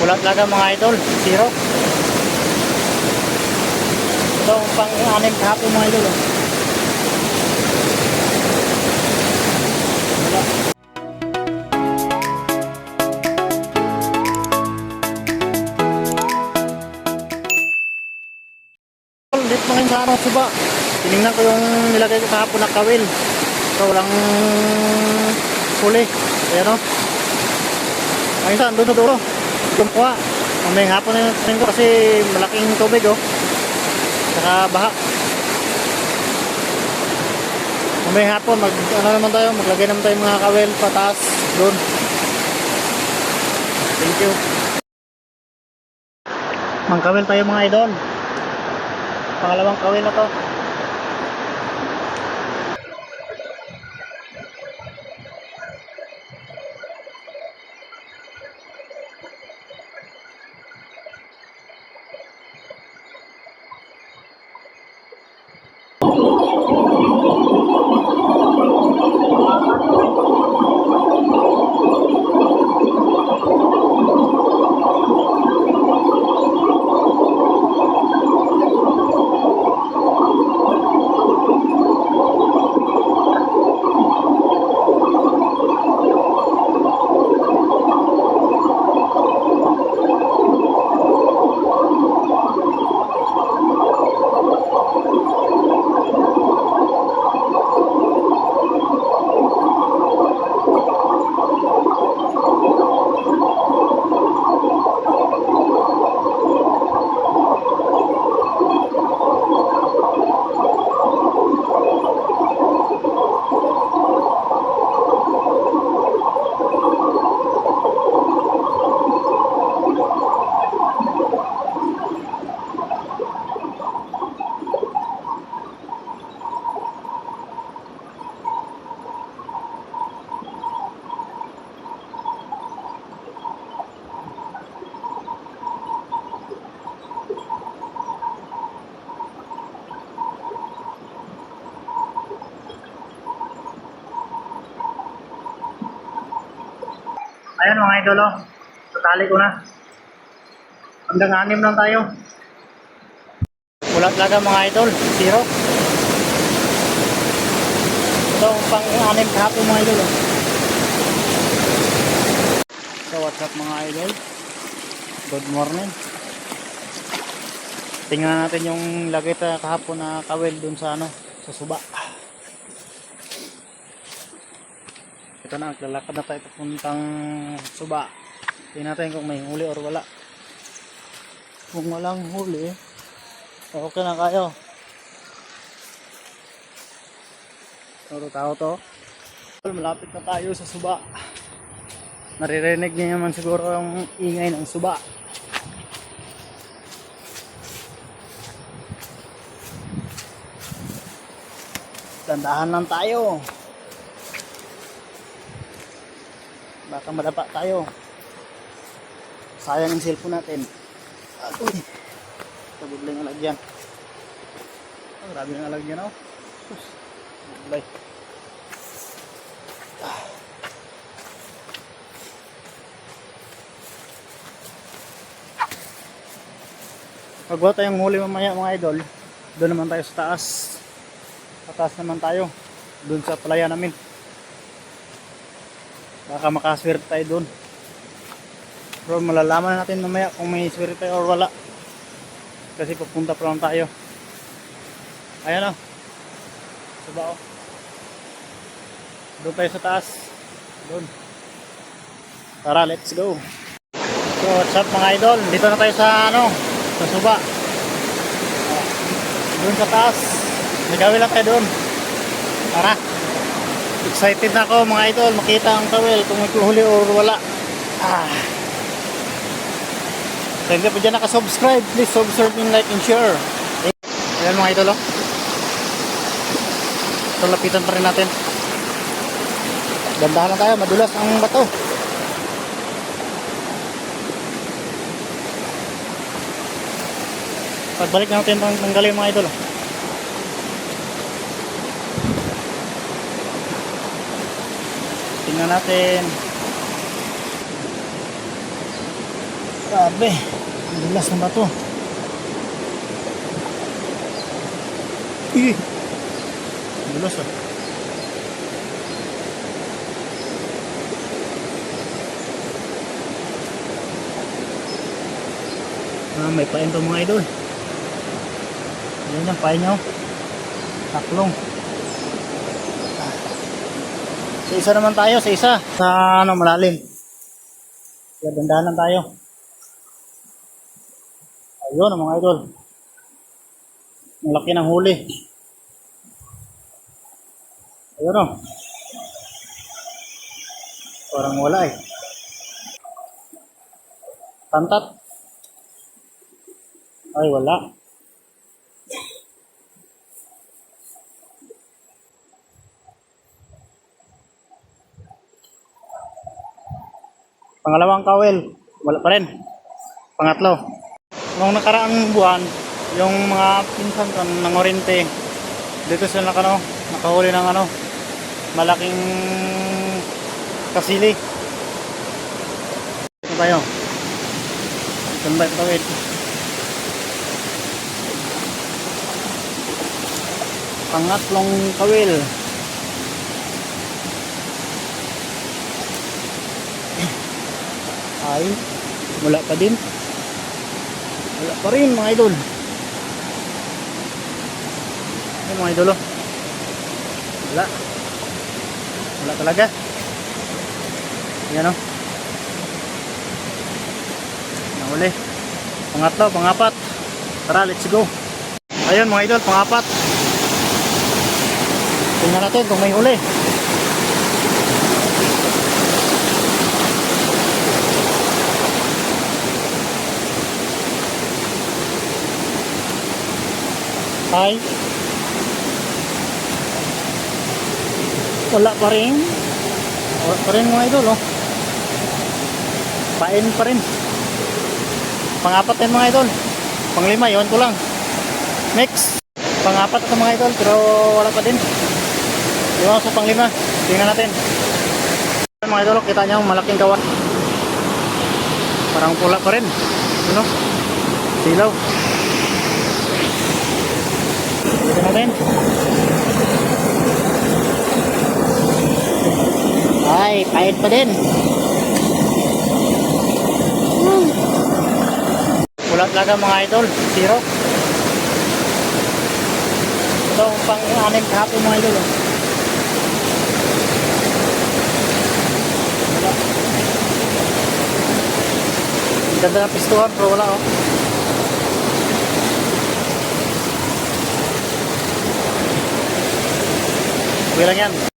Wala talaga mga idol, zero. Ito ang pang-anim kahapon mga idol. Wala. Ulit mga yung sa suba. Tinignan ko yung nilagay ko kahapon na kawil. So walang huli. Ayan o. Ang isa, doon dulo. Kumpuha. Mamayang hapon na yung ko kasi malaking tubig o. Saka baha. Mamayang hapon, maglagay naman tayo mga kawil pataas doon. Thank you. Mangkawil tayo mga idol. Pangalawang kawil na to. Ayan mga idol, oh. Tatali ko na. Hanggang 6 lang tayo. Wala talaga mga idol, zero. Ito ang pang-6 kahapon mga idol. Oh. So what's up mga idol? Good morning. Tingnan natin yung lagay tayo kahapon na kawil dun sa sa suba. Ito na, naglalakad na tayo papuntang suba. Tingnan natin kung may huli or wala. Kung walang huli, okay na kayo. Toro tao to. Malapit na tayo sa suba. Naririnig niyo naman siguro yung ingay ng suba. Dandahan lang tayo. Baka madapa tayo. Sayang ang cellphone natin. Uy. Tabudlay ng alagyan. Oh, grabe ng alagyan oh. Tabudlay. Pagwa tayong huli mamaya mga idol, doon naman tayo sa taas. Pataas naman tayo. Doon sa palaya namin. Baka makaswerte tayo doon. Pero malalaman natin mamaya kung may swerte tayo or wala. Kasi pupunta pa lang tayo. Ayan o. Suba o. Doon tayo sa taas. Doon. Tara, let's go. So what's up mga idol? Dito na tayo sa sa suba. Doon sa taas. May gawin lang tayo doon. Tara. Excited na ako mga idol, makita ang kawil kung may huli or wala. So hindi pa dyan nakasubscribe, please subscribe and like and share. Ayan mga idol oh. So lapitan pa rin natin. Gandahan na tayo, madulas ang bato. Pagbalik natin tanggalin mga idol oh. Tingnan natin. Grabe. Dulas ng bato. Ih. Dulas ah. May pain to mga idol. Yan yung pain nyo. Taklong. Sa isa naman tayo, sa isa. Sa ano, malalim. Kaya dandanan tayo. Ayun mga idol. Ang laki ng huli. Ayun o. Parang wala eh. Tantat. Ay wala. Pangalawang kawel. Wala pa rin. Pangatlo. Nung nakaraang buwan, yung mga pinsan ko ng Oriente, dito sila nakahuli ng malaking kasili. Ito tayo. Tambay tawid. Pangatlong kawil. Ay, wala pa din. Wala pa rin mga idol. Ay mga idol oh. Wala. Wala talaga. Yan oh. Nahuli. Pangatlo, pangapat. Tara, let's go. Ayun mga idol, pangapat. Tingnan natin kung may huli. Ay. Wala pa rin. Wala pa rin mga idol oh. Pain pa rin. Pangapat yan mga idol. Panglima, yun ko lang. Next. Pangapat ito mga idol, pero wala pa din. Iwan sa panglima. Tingnan natin. Mga idol, kita nyo malaking kawan. Parang pula pa rin. Ano? Silaw. Tingnan natin. Ay, pahit pa din. Wala talaga mga idol. Zero. Ito ang pang-anim kahapon mga idol. Wala. Ganda ng pistuhan pero wala oh. Okay lang yan.